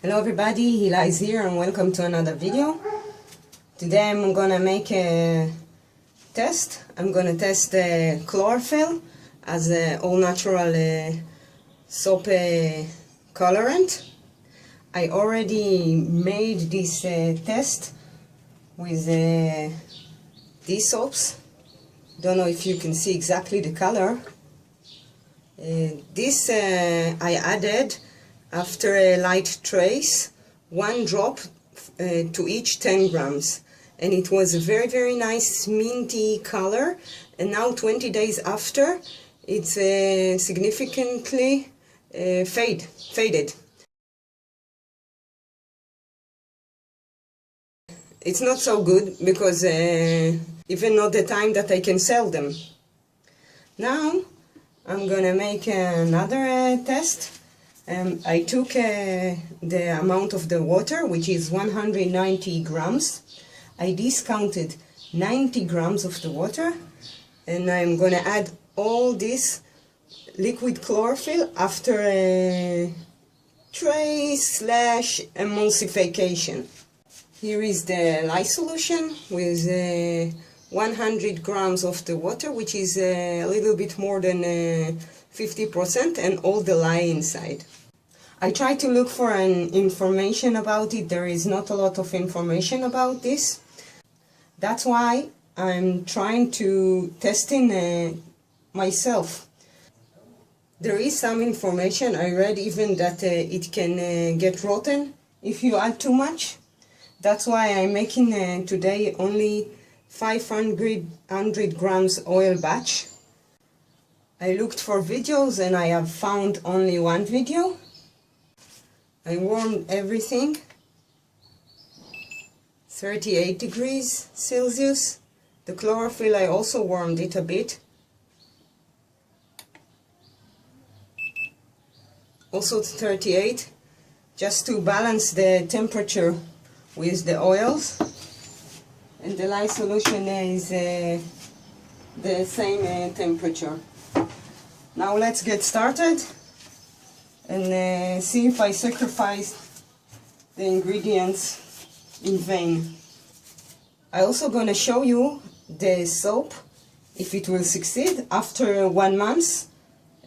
Hello everybody, Hila is here and welcome to another video. Today I'm gonna make a test. I'm gonna test the chlorophyll as an all-natural soap colorant. I already made this test with these soaps. Don't know if you can see exactly the color. This I added after a light trace, 1 drop to each 10 grams. And it was a very nice minty color. And now 20 days after, it's significantly faded. It's not so good because even not the time that I can sell them. Now I'm gonna make another test. I took the amount of the water, which is 190 grams. I discounted 90 grams of the water, and I'm going to add all this liquid chlorophyll after a trace/emulsification. Here is the lye solution with 100 grams of the water, which is a little bit more than 50%, and all the lye inside. I tried to look for information about it. There is not a lot of information about this. That's why I'm trying to test it myself. There is some information. I read even that it can get rotten if you add too much. That's why I'm making today only 500 grams oil batch. I looked for videos and I have found only one video. I warmed everything, 38 degrees Celsius. The chlorophyll, I also warmed it a bit. Also 38, just to balance the temperature with the oils. And the lye solution is the same temperature. Now let's get started and see if I sacrificed the ingredients in vain. I'm also going to show you the soap, if it will succeed, after 1 month.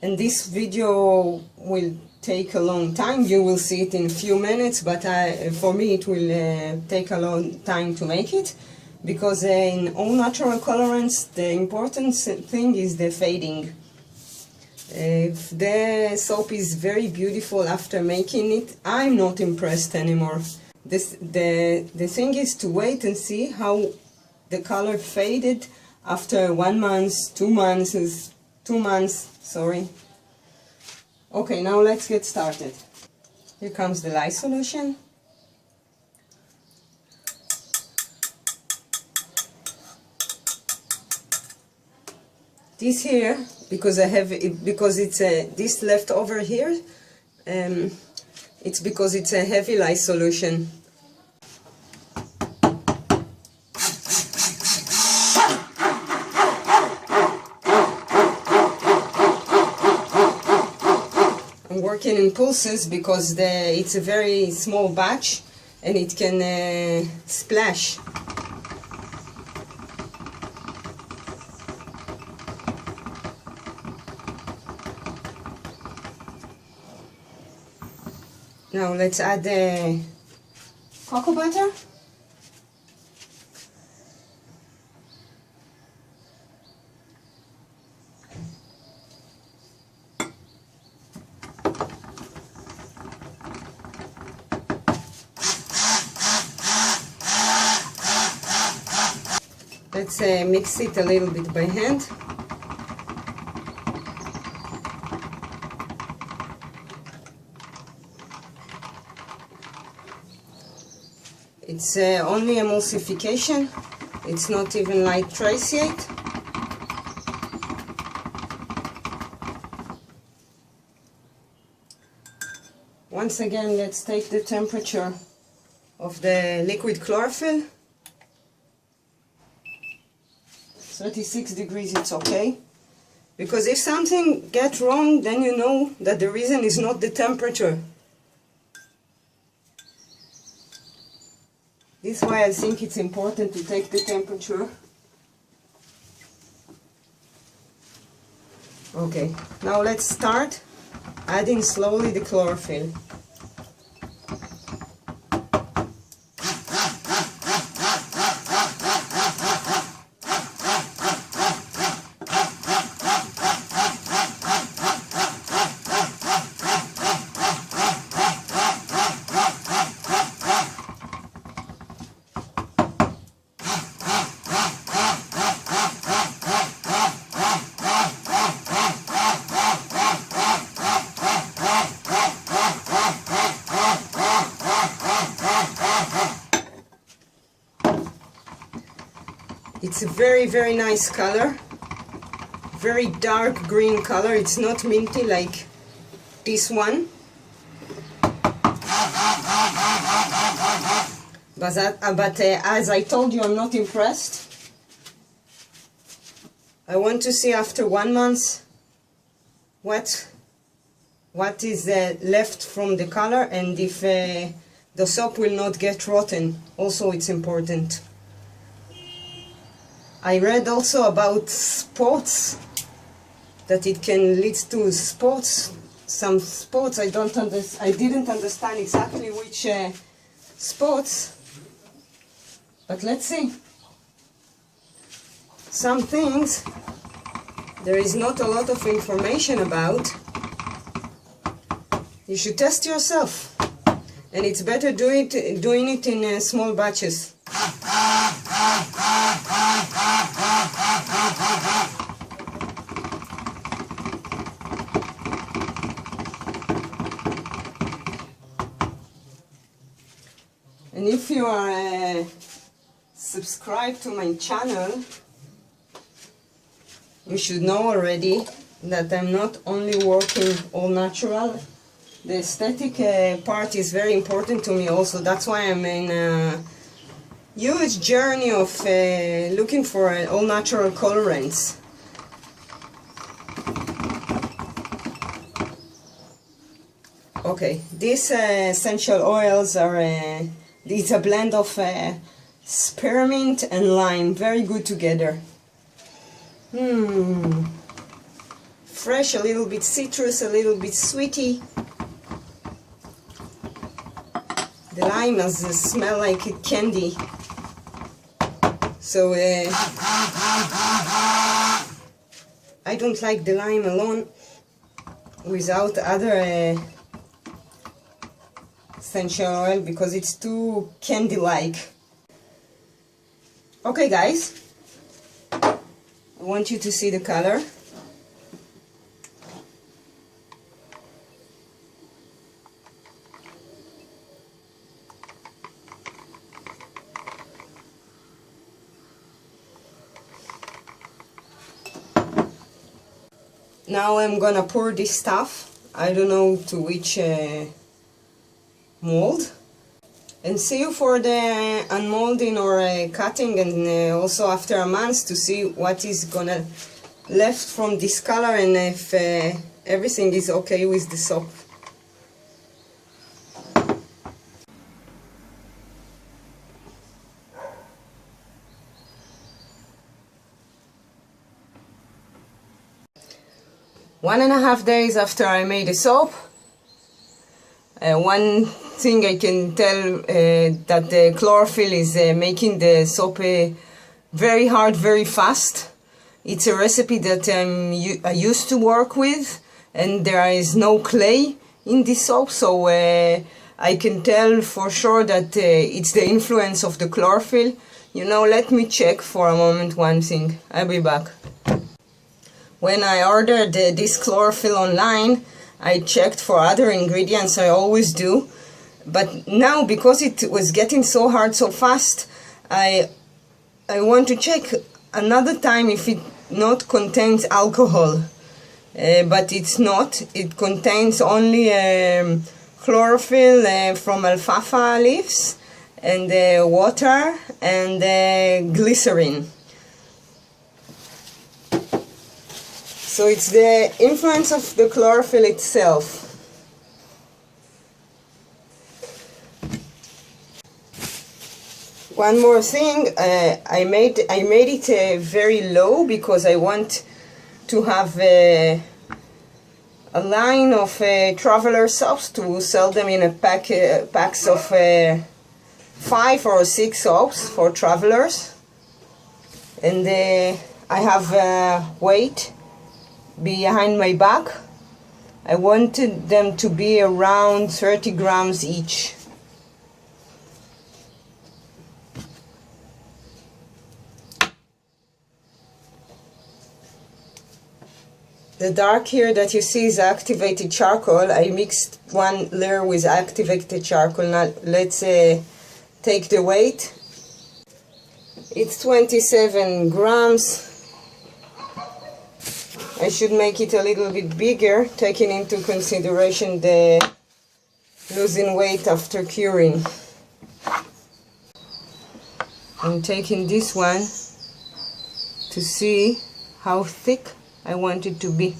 And this video will take a long time. You will see it in a few minutes, but for me it will take a long time to make it. Because in all natural colorants, the important thing is the fading. If the soap is very beautiful after making it, I'm not impressed anymore. The thing is to wait and see how the color faded after 1 month, 2 months, 2 months, sorry. Okay, now let's get started. Here comes the lye solution. This here, because it's this left over here, it's because it's a heavy lye solution. I'm working in pulses because it's a very small batch and it can splash. Now let's add the cocoa butter. Let's mix it a little bit by hand. It's only emulsification. It's not even light trace yet. Once again, let's take the temperature of the liquid chlorophyll. 36 degrees, it's okay. Because if something gets wrong, then you know that the reason is not the temperature. This is why I think it's important to take the temperature. Okay, now let's start adding slowly the chlorophyll. It's a very, very nice color, very dark green color. It's not minty like this one. But as I told you, I'm not impressed. I want to see after 1 month what is left from the color, and if the soap will not get rotten. Also, it's important. I read also about spots, that it can lead to spots. Some spots I didn't understand exactly which spots, but let's see. Some things there is not a lot of information about. You should test yourself, and it's better doing it in small batches. And if you are subscribed to my channel, you should know already that I'm not only working all natural. The aesthetic part is very important to me also. That's why I'm in a huge journey of looking for an all natural colorants. Okay, these essential oils are it's a blend of spearmint and lime, very good together. Fresh, a little bit citrus, a little bit sweety. The lime has a smell like a candy. So I don't like the lime alone without other essential oil, because it's too candy-like. Okay guys, I want you to see the color. Now I'm gonna pour this stuff, I don't know to which mold, and see you for the unmolding or cutting, and also after a month to see what is gonna left from this color, and if everything is okay with the soap. One and a half days after I made the soap, one thing I can tell that the chlorophyll is making the soap very hard, very fast. It's a recipe that I used to work with, and there is no clay in this soap, so I can tell for sure that it's the influence of the chlorophyll. You know, let me check for a moment one thing. I'll be back. When I ordered this chlorophyll online, I checked for other ingredients, I always do. But now, because it was getting so hard so fast, I want to check another time if it not contains alcohol. But it's not. It contains only chlorophyll from alfalfa leaves, and water, and glycerin. So it's the influence of the chlorophyll itself. One more thing, I made it very low because I want to have a line of traveler soaps to sell them in a packs of 5 or 6 soaps for travelers. And I have weight behind my back. I wanted them to be around 30 grams each. The dark here that you see is activated charcoal. I mixed one layer with activated charcoal. Now let's take the weight. It's 27 grams. I should make it a little bit bigger, taking into consideration the losing weight after curing. I'm taking this one to see how thick I want it to be.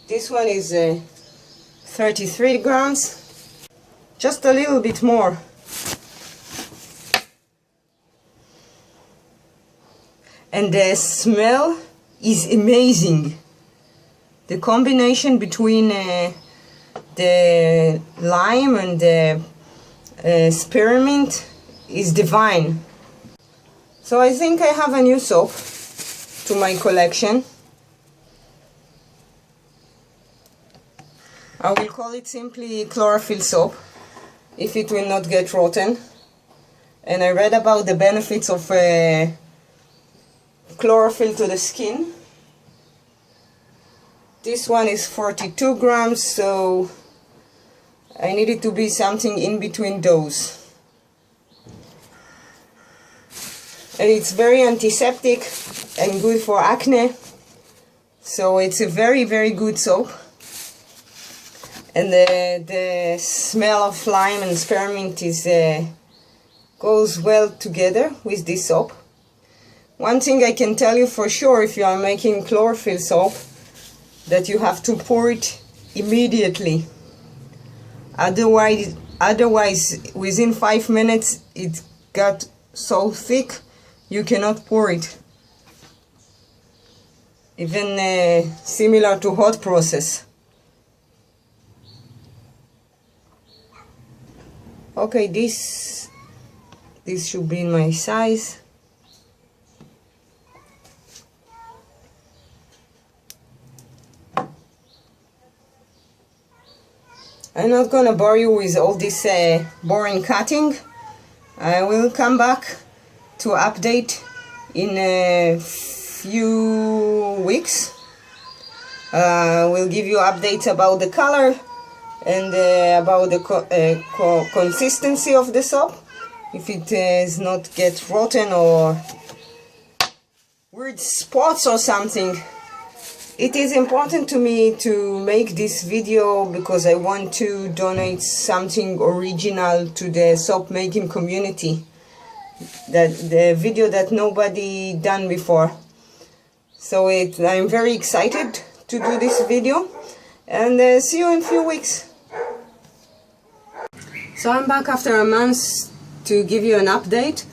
This one is 33 grams, just a little bit more. And the smell is amazing. The combination between the lime and the spearmint is divine. So I think I have a new soap to my collection. I will call it simply Chlorophyll soap, if it will not get rotten. And I read about the benefits of chlorophyll to the skin. This one is 42 grams, so I need it to be something in between those. And it's very antiseptic and good for acne, so it's a very, very good soap. And the smell of lime and spearmint is goes well together with this soap. One thing I can tell you for sure, if you are making chlorophyll soap, that you have to pour it immediately. Otherwise within 5 minutes it got so thick you cannot pour it. Even similar to hot process. Okay, this should be in my size. I'm not gonna bore you with all this boring cutting. I will come back to update in a few weeks. We'll give you updates about the color and about the consistency of the soap, if it does not get rotten or weird spots or something. It is important to me to make this video because I want to donate something original to the soap making community, that the video that nobody done before. So I'm very excited to do this video, and see you in a few weeks. So I'm back after a month to give you an update.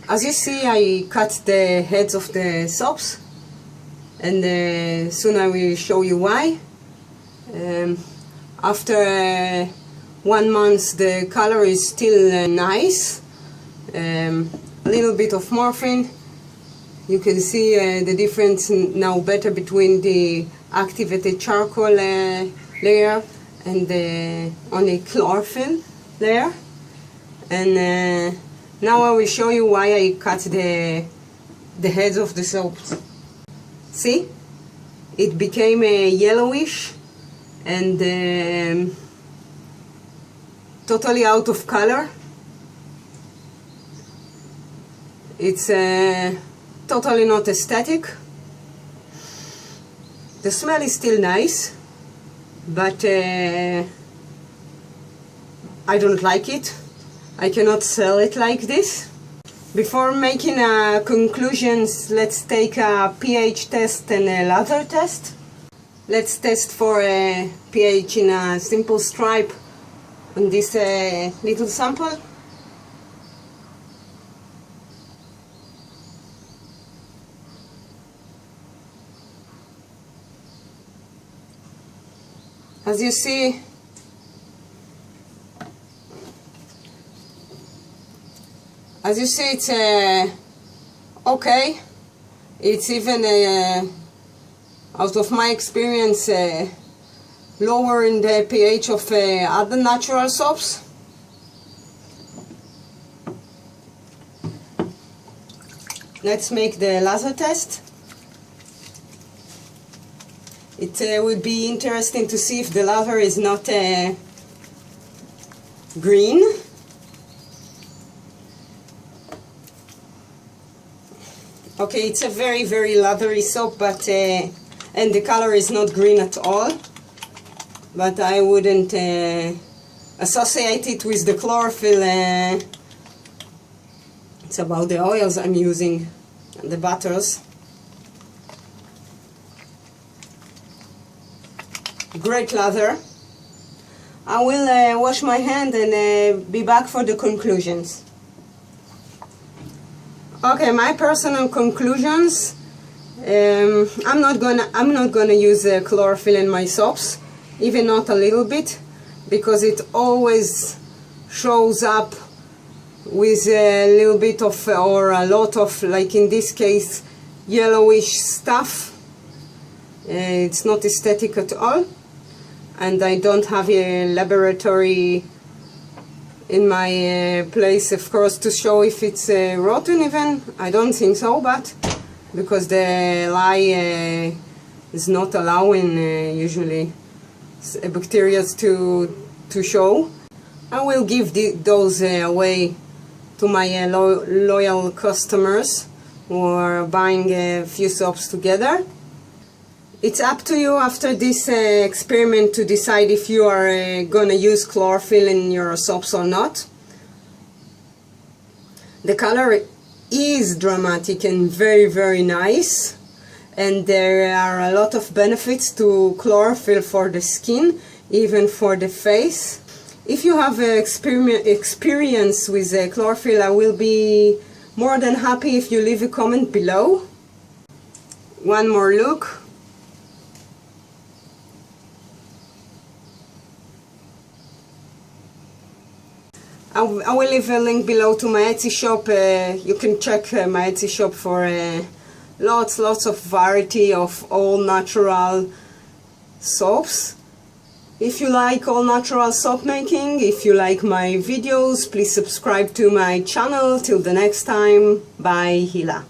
As you see, I cut the heads of the soaps, and soon I will show you why. After 1 month the color is still nice. A little bit of morphine. You can see the difference now better between the activated charcoal layer and the only chlorophyll layer. And now I will show you why I cut the heads of the soaps. See? It became yellowish and totally out of color. It's totally not aesthetic. The smell is still nice, but I don't like it. I cannot sell it like this. Before making conclusions, let's take a pH test and a lather test. Let's test for a pH in a simple stripe on this little sample. As you see, it's okay. It's even, out of my experience, lower in the pH of other natural soaps. Let's make the lather test. It would be interesting to see if the lather is not green. Okay, it's a very, very lathery soap, but and the color is not green at all. But I wouldn't associate it with the chlorophyll. It's about the oils I'm using, the butters. Great lather. I will wash my hand and be back for the conclusions. Okay, my personal conclusions. I'm not gonna use chlorophyll in my soaps, even not a little bit, because it always shows up with a little bit of, or a lot of, like in this case, yellowish stuff. It's not aesthetic at all. And I don't have a laboratory in my place, of course, to show if it's rotten even. I don't think so, but because the lye is not allowing usually bacteria to show. I will give those away to my loyal customers who are buying a few soaps together. It's up to you after this experiment to decide if you are gonna use chlorophyll in your soaps or not. The color is dramatic and very, very nice, and there are a lot of benefits to chlorophyll for the skin, even for the face. If you have experience with chlorophyll, I will be more than happy if you leave a comment below. One more look. I will leave a link below to my Etsy shop. You can check my Etsy shop for lots of variety of all natural soaps. If you like all natural soap making, if you like my videos, please subscribe to my channel. Till the next time, bye, Hila.